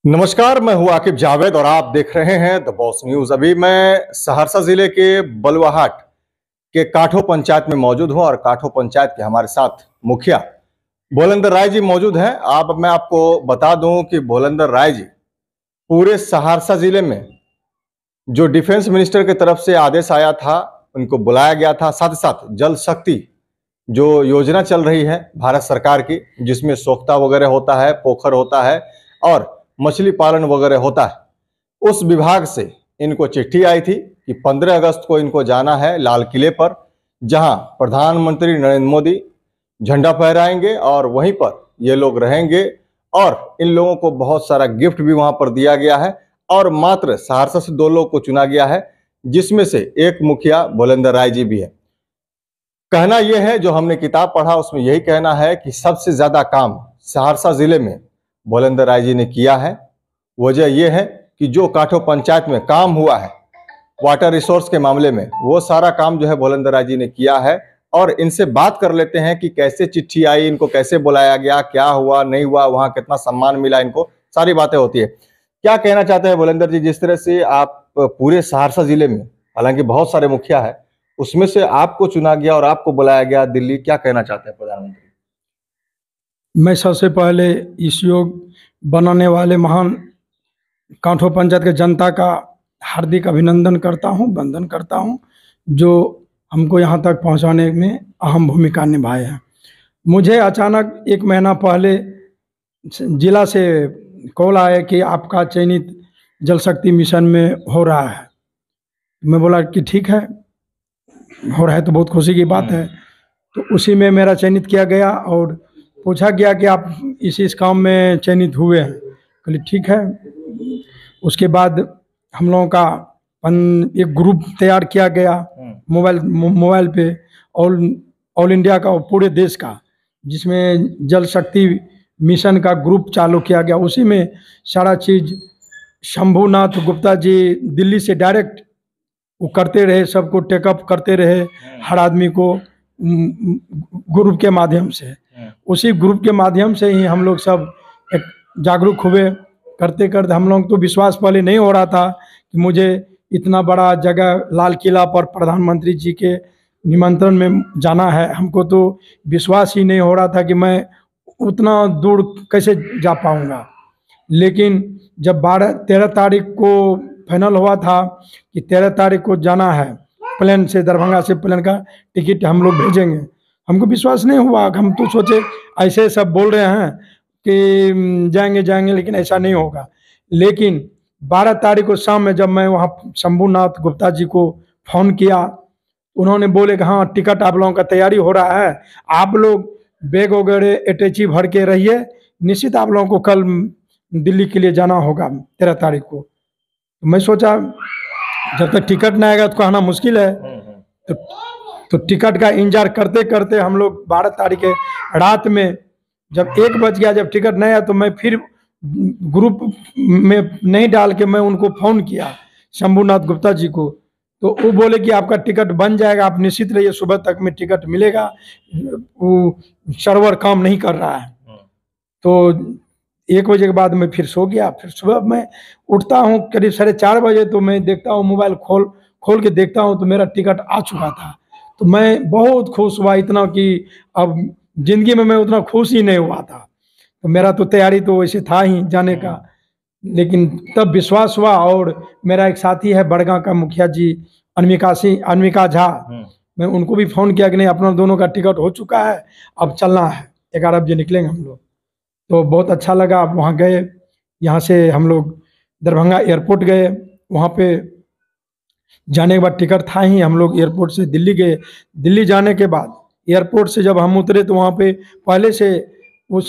नमस्कार, मैं हूं आकिब जावेद और आप देख रहे हैं द बॉस न्यूज। अभी मैं सहरसा जिले के बलुआहाट के काठो पंचायत में मौजूद हूं और काठो पंचायत के हमारे साथ मुखिया भोलेंद्र राय जी मौजूद हैं। मैं आपको बता दूं कि भोलेंद्र राय जी पूरे सहरसा जिले में जो डिफेंस मिनिस्टर की तरफ से आदेश आया था, उनको बुलाया गया था। साथ ही साथ जल शक्ति जो योजना चल रही है भारत सरकार की, जिसमें सोख्ता वगैरह होता है, पोखर होता है और मछली पालन वगैरह होता है, उस विभाग से इनको चिट्ठी आई थी कि 15 अगस्त को इनको जाना है लाल किले पर, जहां प्रधानमंत्री नरेंद्र मोदी झंडा फहराएंगे और वहीं पर ये लोग रहेंगे। और इन लोगों को बहुत सारा गिफ्ट भी वहां पर दिया गया है और मात्र सहरसा से 2 लोग को चुना गया है, जिसमें से एक मुखिया भोलेंद्र राय जी भी है। कहना यह है, जो हमने किताब पढ़ा उसमें यही कहना है कि सबसे ज्यादा काम सहरसा जिले में भोलेंद्र राय जी ने किया है। वजह यह है कि जो काठो पंचायत में काम हुआ है वाटर रिसोर्स के मामले में, वो सारा काम जो है भोलेंद्र राय जी ने किया है। और इनसे बात कर लेते हैं कि कैसे चिट्ठी आई, इनको कैसे बुलाया गया, क्या हुआ नहीं हुआ, वहां कितना सम्मान मिला, इनको सारी बातें होती है। क्या कहना चाहते हैं भोलेंद्र जी? जिस तरह से आप पूरे सहरसा जिले में, हालांकि बहुत सारे मुखिया है, उसमें से आपको चुना गया और आपको बुलाया गया दिल्ली, क्या कहना चाहते हैं प्रधानमंत्री? मैं सबसे पहले इस योग बनाने वाले महान काठो पंचायत के जनता का हार्दिक अभिनंदन करता हूं, वंदन करता हूं, जो हमको यहां तक पहुंचाने में अहम भूमिका निभाए हैं। मुझे अचानक 1 महीना पहले जिला से कॉल आया कि आपका चयनित जल शक्ति मिशन में हो रहा है। मैं बोला कि ठीक है, हो रहा है तो बहुत खुशी की बात है। तो उसी में मेरा चयनित किया गया और पूछा गया कि आप इस काम में चयनित हुए हैं। कहले ठीक है। उसके बाद हम लोगों का एक ग्रुप तैयार किया गया मोबाइल पे, ऑल इंडिया का और पूरे देश का, जिसमें जल शक्ति मिशन का ग्रुप चालू किया गया। उसी में सारा चीज़ शंभुनाथ गुप्ता जी दिल्ली से डायरेक्ट वो करते रहे, सबको टेकअप करते रहे, हर आदमी को ग्रुप के माध्यम से। उसी ग्रुप के माध्यम से ही हम लोग सब एक जागरूक हुए। करते करते हम लोग तो विश्वास पहले नहीं हो रहा था कि मुझे इतना बड़ा जगह लाल किला पर प्रधानमंत्री जी के निमंत्रण में जाना है। हमको तो विश्वास ही नहीं हो रहा था कि मैं उतना दूर कैसे जा पाऊंगा। लेकिन जब 13 तारीख को फाइनल हुआ था कि 13 तारीख को जाना है, प्लेन से, दरभंगा से प्लेन का टिकट हम लोग भेजेंगे, हमको विश्वास नहीं हुआ। हम तो सोचे ऐसे सब बोल रहे हैं कि जाएंगे, लेकिन ऐसा नहीं होगा। लेकिन 12 तारीख को शाम में जब मैं वहाँ शंभुनाथ गुप्ता जी को फ़ोन किया, उन्होंने बोले कि हाँ टिकट आप लोगों का तैयारी हो रहा है, आप लोग बैग वगैरह अटैची भर के रहिए, निश्चित आप लोगों को कल दिल्ली के लिए जाना होगा 13 तारीख को। मैं सोचा जब तक टिकट नहीं आएगा तो कहना मुश्किल है। तो टिकट का इंतजार करते करते हम लोग 12 तारीख के रात में जब 1 बज गया, जब टिकट नहीं आया तो मैं फिर ग्रुप में नहीं डाल के मैं उनको फ़ोन किया शंभुनाथ गुप्ता जी को। तो वो बोले कि आपका टिकट बन जाएगा, आप निश्चित रहिए, सुबह तक में टिकट मिलेगा, वो सर्वर काम नहीं कर रहा है। तो 1 बजे के बाद मैं फिर सो गया। फिर सुबह मैं उठता हूँ करीब 4:30 बजे, तो मैं देखता हूँ मोबाइल खोल के देखता हूँ तो मेरा टिकट आ चुका था। तो मैं बहुत खुश हुआ, इतना कि अब ज़िंदगी में मैं उतना खुश ही नहीं हुआ था। तो मेरा तो तैयारी तो वैसे था ही जाने का, लेकिन तब विश्वास हुआ। और मेरा एक साथी है बड़गांव का मुखिया जी, अनमिका झा, मैं उनको भी फ़ोन किया कि नहीं, अपना दोनों का टिकट हो चुका है, अब चलना है, 11 बजे निकलेंगे हम लोग। तो बहुत अच्छा लगा। वहाँ गए, यहाँ से हम लोग दरभंगा एयरपोर्ट गए। वहाँ पे जाने के बाद टिकट था ही, हम लोग एयरपोर्ट से दिल्ली गए। दिल्ली जाने के बाद एयरपोर्ट से जब हम उतरे तो वहाँ पे पहले से उस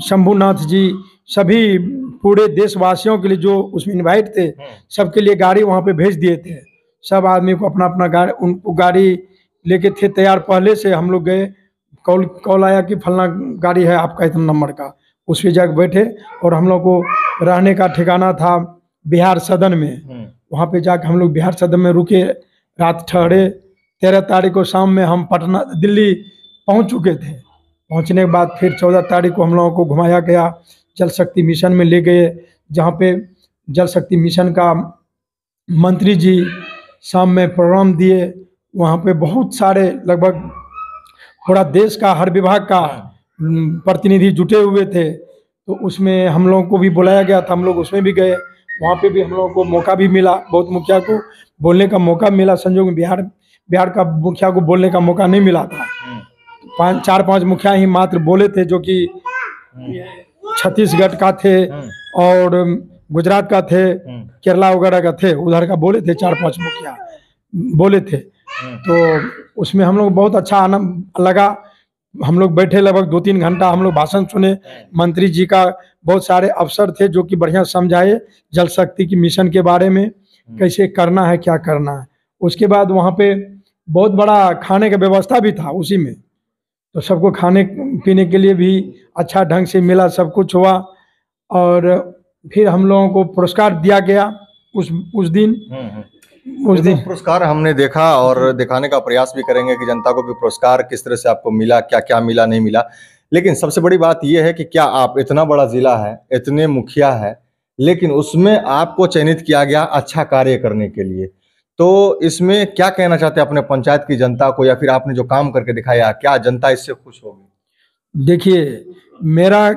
शंभुनाथ जी सभी पूरे देशवासियों के लिए जो उसमें इनवाइट थे, सबके लिए गाड़ी वहाँ पे भेज दिए थे। सब आदमी को अपना अपना गाड़ी, उनको गाड़ी लेके थे तैयार। पहले से हम लोग गए, कॉल आया कि फलना गाड़ी है आपका इतना नंबर का, उस पर जाकर बैठे। और हम लोग को रहने का ठिकाना था बिहार सदन में। वहाँ पे जाकर हम लोग बिहार सदन में रुके, रात ठहरे। 13 तारीख को शाम में हम दिल्ली पहुँच चुके थे। पहुँचने के बाद फिर 14 तारीख को हम लोगों को घुमाया गया, जल शक्ति मिशन में ले गए, जहाँ पे जल शक्ति मिशन का मंत्री जी शाम में प्रोग्राम दिए। वहाँ पे बहुत सारे लगभग पूरा देश का हर विभाग का प्रतिनिधि जुटे हुए थे। तो उसमें हम लोगों को भी बुलाया गया था, हम लोग उसमें भी गए। वहाँ पे भी हम लोगों को मौका भी मिला, बहुत मुखिया को बोलने का मौका मिला। संजोग में बिहार का मुखिया को बोलने का मौका नहीं मिला था। 4-5 मुखिया ही मात्र बोले थे, जो कि छत्तीसगढ़ का थे और गुजरात का थे, केरला वगैरह का थे, उधर का बोले थे। 4-5 मुखिया बोले थे। तो उसमें हम लोग बहुत अच्छा आनंद लगा। हम लोग बैठे लगभग 2-3 घंटा हम लोग भाषण सुने। मंत्री जी का बहुत सारे अफसर थे जो कि बढ़िया समझाए जल शक्ति की मिशन के बारे में, कैसे करना है, क्या करना है। उसके बाद वहाँ पे बहुत बड़ा खाने का व्यवस्था भी था उसी में, तो सबको खाने पीने के लिए भी अच्छा ढंग से मिला, सब कुछ हुआ। और फिर हम लोगों को पुरस्कार दिया गया उस दिन। पुरस्कार हमने देखा और दिखाने का प्रयास भी करेंगे कि जनता को भी पुरस्कार किस तरह से आपको मिला, क्या क्या मिला, नहीं मिला। लेकिन सबसे बड़ी बात यह है कि क्या आप, इतना बड़ा जिला है, इतने मुखिया है, लेकिन उसमें आपको चयनित किया गया अच्छा कार्य करने के लिए। तो इसमें क्या कहना चाहते हैं अपने पंचायत की जनता को, या फिर आपने जो काम करके दिखाया, क्या जनता इससे खुश होगी? देखिए, मेरा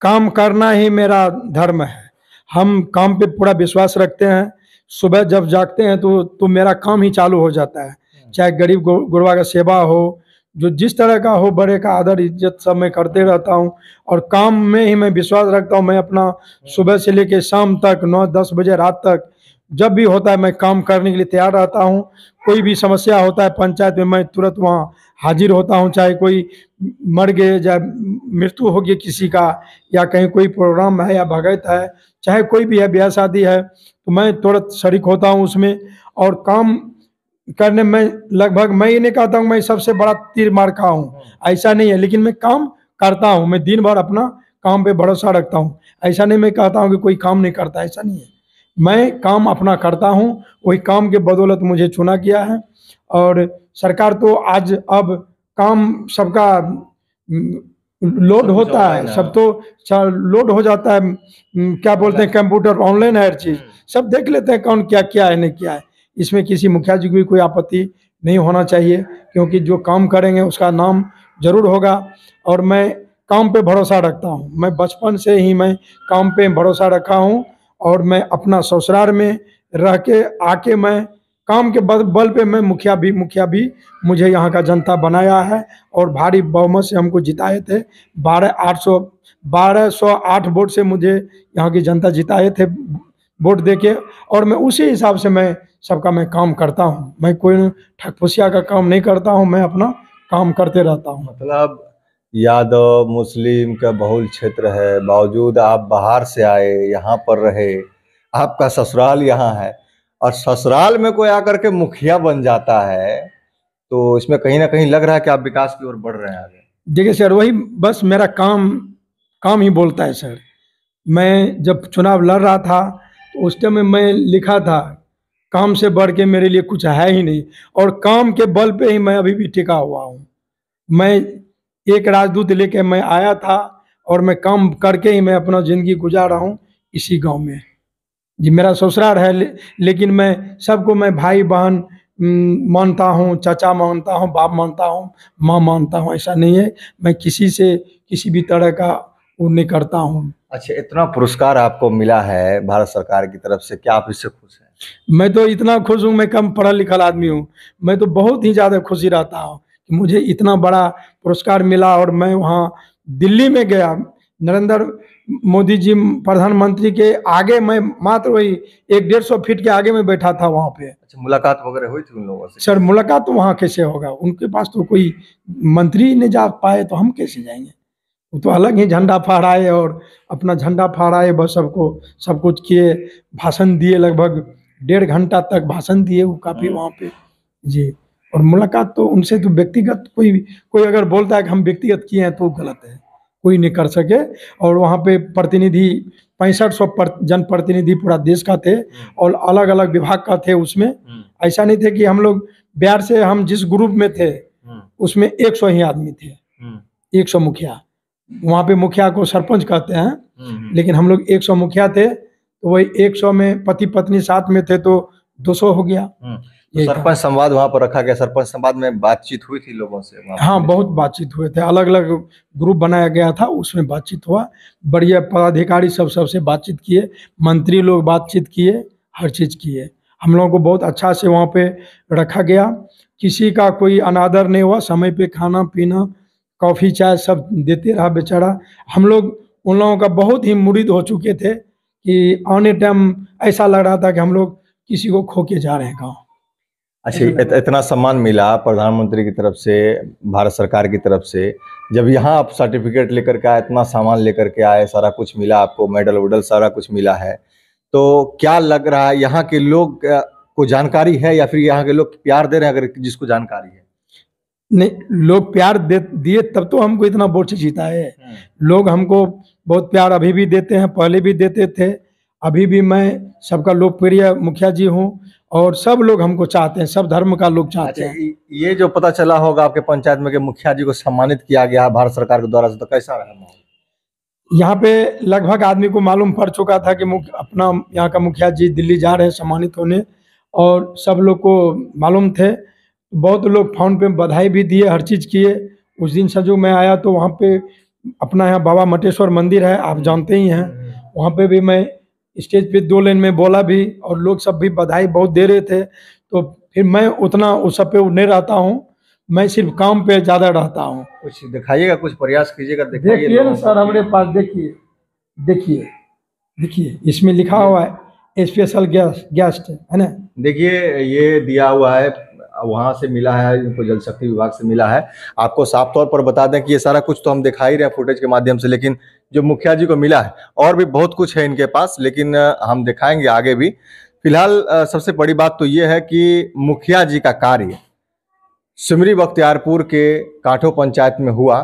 काम करना ही मेरा धर्म है। हम काम पे पूरा विश्वास रखते हैं। सुबह जब जागते हैं तो मेरा काम ही चालू हो जाता है। चाहे गरीब गुरबा का सेवा हो, जो जिस तरह का हो, बड़े का आदर इज्जत सब मैं करते रहता हूँ। और काम में ही मैं विश्वास रखता हूँ। मैं अपना सुबह से लेकर शाम तक 9-10 बजे रात तक जब भी होता है मैं काम करने के लिए तैयार रहता हूँ। कोई भी समस्या होता है पंचायत में, मैं तुरंत वहाँ हाजिर होता हूँ। चाहे कोई मर गए, या मृत्यु हो गई किसी का, या कहीं कोई प्रोग्राम है या भगत है, चाहे कोई भी है, ब्याह शादी है, तो मैं तुरंत शरीक होता हूँ उसमें। और काम करने में लगभग, मैं ये नहीं कहता हूँ मैं सबसे बड़ा तीर मार का हूँ, ऐसा नहीं है। लेकिन मैं काम करता हूँ, मैं दिन भर अपना काम पे भरोसा रखता हूँ। ऐसा नहीं मैं कहता हूँ कि कोई काम नहीं करता, ऐसा नहीं है। मैं काम अपना करता हूँ, वही काम के बदौलत मुझे चुना गया है। और सरकार तो आज अब काम सबका लोड होता है, सब तो लोड हो जाता है। क्या बोलते हैं, कंप्यूटर ऑनलाइन है, हर चीज़ सब देख लेते हैं कौन क्या क्या है, नहीं क्या है। इसमें किसी मुखिया जी को भी कोई आपत्ति नहीं होना चाहिए, क्योंकि जो काम करेंगे उसका नाम जरूर होगा। और मैं काम पे भरोसा रखता हूँ। मैं बचपन से ही मैं काम पे भरोसा रखा हूँ। और मैं अपना ससुराल में रह के आके मैं काम के बल पे मैं मुखिया भी मुझे यहाँ का जनता बनाया है। और भारी बहुमत से हमको जिताए थे। 1208 वोट से मुझे यहाँ की जनता जिताए थे वोट देके। और मैं उसी हिसाब से मैं सबका मैं काम करता हूँ। मैं कोई ठगफुसिया का काम नहीं करता हूँ, मैं अपना काम करते रहता हूँ। मतलब यादव मुस्लिम का बहुल क्षेत्र है, बावजूद आप बाहर से आए, यहाँ पर रहे, आपका ससुराल यहाँ है, और ससुराल में कोई आकर के मुखिया बन जाता है, तो इसमें कहीं ना कहीं लग रहा है कि आप विकास की ओर बढ़ रहे हैं आगे। देखिए सर, वही बस मेरा काम ही बोलता है सर। मैं जब चुनाव लड़ रहा था तो उस टाइम में मैं लिखा था, काम से बढ़ के मेरे लिए कुछ है ही नहीं। और काम के बल पे ही मैं अभी भी टिका हुआ हूँ। मैं एक राजदूत लेके मैं आया था, और मैं काम करके ही मैं अपना ज़िंदगी गुजार रहा हूँ इसी गांव में। जी, मेरा ससुराल है, लेकिन मैं सबको मैं भाई बहन मानता हूँ, चाचा मानता हूँ, बाप मानता हूँ, माँ मानता हूँ। ऐसा नहीं है मैं किसी से किसी भी तरह का वो नहीं करता हूँ। अच्छा, इतना पुरस्कार आपको मिला है भारत सरकार की तरफ से, क्या आप इससे खुश हैं? मैं तो इतना खुश हूँ, मैं कम पढ़ा लिखा आदमी हूँ। मैं तो बहुत ही ज़्यादा खुशी रहता हूँ कि मुझे इतना बड़ा पुरस्कार मिला। और मैं वहाँ दिल्ली में गया, नरेंद्र मोदी जी प्रधानमंत्री के आगे, मैं मात्र वही 100-150 फीट के आगे में बैठा था वहाँ पे। अच्छा, मुलाकात वगैरह हुई थी उन लोगों से? सर, मुलाकात तो वहाँ कैसे होगा, उनके पास तो कोई मंत्री नहीं जा पाए, तो हम कैसे जाएंगे। वो तो अलग ही झंडा फहराए और अपना झंडा फहराए, बस सबको सब कुछ किए, भाषण दिए, लगभग 1.5 घंटा तक भाषण दिए वो काफ़ी वहाँ पे। जी, और मुलाकात तो उनसे तो व्यक्तिगत कोई अगर बोलता है कि हम व्यक्तिगत किए हैं तो गलत है, कोई नहीं कर सके। और वहाँ पे प्रतिनिधि 6500 जनप्रतिनिधि पूरा देश का थे, और अलग अलग विभाग का थे उसमें। ऐसा नहीं थे कि हम लोग बिहार से, हम जिस ग्रुप में थे उसमें 100 ही आदमी थे, 100 मुखिया। वहाँ पे मुखिया को सरपंच कहते हैं, लेकिन हम लोग 100 मुखिया थे, तो वही 100 में पति पत्नी साथ में थे तो 200 हो गया। तो सरपंच संवाद वहां पर रखा गया, सरपंच संवाद में बातचीत हुई थी लोगों से वहाँ पर? हाँ, बहुत बातचीत हुए थे, अलग अलग ग्रुप बनाया गया था, उसमें बातचीत हुआ। बढ़िया पदाधिकारी सबसे बातचीत किए, मंत्री लोग बातचीत किए, हर चीज़ किए। हम लोगों को बहुत अच्छा से वहाँ पे रखा गया, किसी का कोई अनादर नहीं हुआ, समय पे खाना पीना कॉफ़ी चाय सब देते रहा बेचारा। हम लोग उन लोगों का बहुत ही मुरीद हो चुके थे कि आने टाइम ऐसा लग रहा था कि हम लोग किसी को खो के जा रहे हैं गाँव। अच्छा, इतना सम्मान मिला प्रधानमंत्री की तरफ से, भारत सरकार की तरफ से, जब यहाँ आप सर्टिफिकेट लेकर के आए, इतना सामान लेकर के आए, सारा कुछ मिला आपको, मेडल वेडल सारा कुछ मिला है, तो क्या लग रहा है यहाँ के लोग को जानकारी है या फिर यहाँ के लोग प्यार दे रहे हैं, अगर जिसको जानकारी है? नहीं, लोग प्यार दिए तब तो हमको इतना वोट से जीता है। लोग हमको बहुत प्यार अभी भी देते हैं, पहले भी देते थे, अभी भी मैं सबका लोकप्रिय मुखिया जी हूँ और सब लोग हमको चाहते हैं, सब धर्म का लोग चाहते हैं। ये जो पता चला होगा आपके पंचायत में कि मुखिया जी को सम्मानित किया गया भारत सरकार के द्वारा से, तो कैसा रहा माहौल? यहाँ पे लगभग आदमी को मालूम पड़ चुका था कि अपना यहाँ का मुखिया जी दिल्ली जा रहे हैं सम्मानित होने, और सब लोग को मालूम थे। बहुत लोग फोन पे बधाई भी दिए, हर चीज़ किए। उस दिन संजू मैं आया तो वहाँ पे अपना यहाँ बाबा मटेश्वर मंदिर है, आप जानते ही हैं, वहाँ पे भी मैं स्टेज पे 2 लाइन में बोला भी, और लोग सब भी बधाई बहुत दे रहे थे। तो फिर मैं उतना उस सब पे नहीं रहता हूँ, मैं सिर्फ काम पे ज़्यादा रहता हूँ। कुछ दिखाइएगा, कुछ प्रयास कीजिएगा, देखिए ना सर, हमारे पास देखिए देखिए देखिए, इसमें लिखा हुआ है स्पेशल गेस्ट, है ना। देखिए ये दिया हुआ है, वहां से मिला है, इनको जल शक्ति विभाग से मिला है। आपको साफ तौर पर बता दें कि ये सारा कुछ तो हम दिखा ही रहे हैं फुटेज के माध्यम से, लेकिन जो मुखिया जी को मिला है और भी बहुत कुछ है इनके पास, लेकिन हम दिखाएंगे आगे भी। फिलहाल सबसे बड़ी बात तो ये है कि मुखिया जी का कार्य सिमरी बख्तियारपुर के काठो पंचायत में हुआ,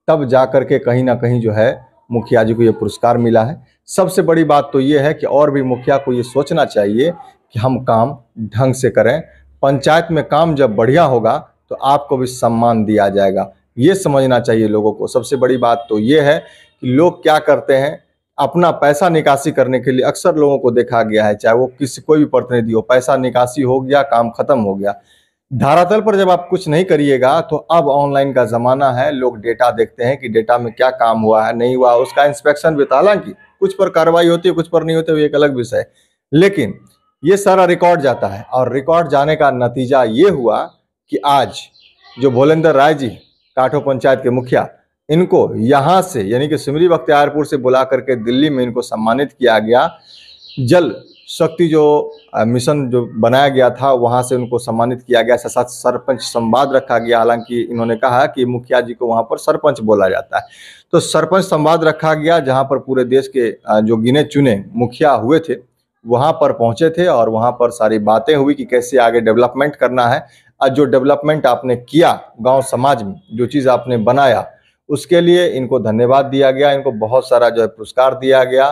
तब जाकर के कहीं ना कहीं जो है मुखिया जी को ये पुरस्कार मिला है। सबसे बड़ी बात तो ये है कि और भी मुखिया को ये सोचना चाहिए कि हम काम ढंग से करें। पंचायत में काम जब बढ़िया होगा तो आपको भी सम्मान दिया जाएगा, ये समझना चाहिए लोगों को। सबसे बड़ी बात तो ये है कि लोग क्या करते हैं, अपना पैसा निकासी करने के लिए अक्सर लोगों को देखा गया है, चाहे वो किसी कोई भी प्रतिनिधि हो, पैसा निकासी हो गया, काम खत्म हो गया। धरातल पर जब आप कुछ नहीं करिएगा तो अब ऑनलाइन का जमाना है, लोग डेटा देखते हैं कि डेटा में क्या काम हुआ है, नहीं हुआ, उसका इंस्पेक्शन भी, हालांकि कुछ पर कार्रवाई होती है, कुछ पर नहीं होती, वो एक अलग विषय है, लेकिन ये सारा रिकॉर्ड जाता है। और रिकॉर्ड जाने का नतीजा ये हुआ कि आज जो भोलेंद्र राय जी काठो पंचायत के मुखिया, इनको यहाँ से यानी कि सिमरी बख्तियारपुर से बुला करके दिल्ली में इनको सम्मानित किया गया। जल शक्ति जो मिशन जो बनाया गया था वहां से उनको सम्मानित किया गया, साथ सरपंच संवाद रखा गया। हालांकि इन्होंने कहा कि मुखिया जी को वहां पर सरपंच बोला जाता है, तो सरपंच संवाद रखा गया, जहां पर पूरे देश के जो गिने चुने मुखिया हुए थे वहां पर पहुंचे थे और वहां पर सारी बातें हुई कि कैसे आगे डेवलपमेंट करना है। और जो डेवलपमेंट आपने किया गाँव समाज में, जो चीज़ आपने बनाया, उसके लिए इनको धन्यवाद दिया गया। इनको बहुत सारा जो है पुरस्कार दिया गया,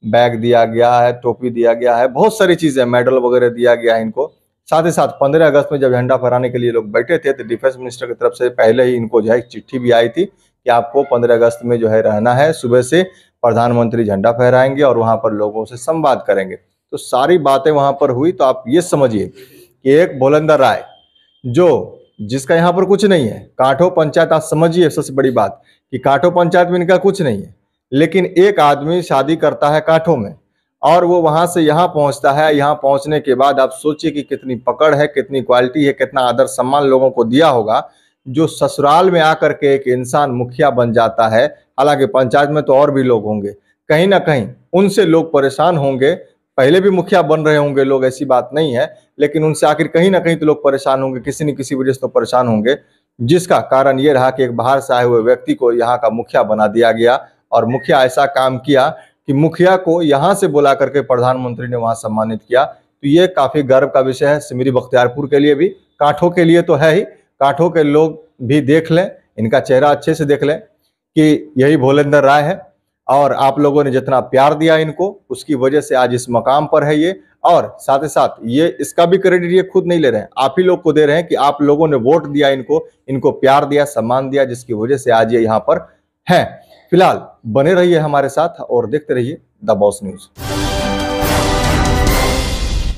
बैग दिया गया है, टोपी दिया गया है, बहुत सारी चीजें, मेडल वगैरह दिया गया है इनको। साथ ही साथ 15 अगस्त में जब झंडा फहराने के लिए लोग बैठे थे तो डिफेंस मिनिस्टर की तरफ से पहले ही इनको जो है चिट्ठी भी आई थी कि आपको 15 अगस्त में जो है रहना है, सुबह से प्रधानमंत्री झंडा फहराएंगे और वहां पर लोगों से संवाद करेंगे। तो सारी बातें वहां पर हुई। तो आप ये समझिए कि एक भोलेंद्र राय जो जिसका यहाँ पर कुछ नहीं है, काठो पंचायत, आप समझिए सबसे बड़ी बात कि काठो पंचायत में इनका कुछ नहीं है, लेकिन एक आदमी शादी करता है काठो में और वो वहां से यहाँ पहुंचता है। यहाँ पहुंचने के बाद आप सोचिए कि कितनी पकड़ है, कितनी क्वालिटी है, कितना आदर सम्मान लोगों को दिया होगा। जो ससुराल में आकर के एक इंसान मुखिया बन जाता है, हालांकि पंचायत में तो और भी लोग होंगे, कहीं ना कहीं उनसे लोग परेशान होंगे, पहले भी मुखिया बन रहे होंगे लोग, ऐसी बात नहीं है, लेकिन उनसे आखिर कहीं ना कहीं तो लोग परेशान होंगे, किसी न किसी वजह से तो परेशान होंगे, जिसका कारण ये रहा कि एक बाहर से आए हुए व्यक्ति को यहाँ का मुखिया बना दिया गया। और मुखिया ऐसा काम किया कि मुखिया को यहाँ से बुला करके प्रधानमंत्री ने वहाँ सम्मानित किया। तो ये काफी गर्व का विषय है सिमरी बख्तियारपुर के लिए भी, काठो के लिए तो है ही। काठो के लोग भी देख लें, इनका चेहरा अच्छे से देख लें कि यही भोलेंद्र राय है, और आप लोगों ने जितना प्यार दिया इनको, उसकी वजह से आज इस मकाम पर है ये। और साथ ही साथ ये इसका भी क्रेडिट ये खुद नहीं ले रहे हैं, आप ही लोग को दे रहे हैं कि आप लोगों ने वोट दिया इनको, इनको प्यार दिया, सम्मान दिया, जिसकी वजह से आज ये यहाँ पर है। फिलहाल बने रहिए हमारे साथ और देखते रहिए द बॉस न्यूज।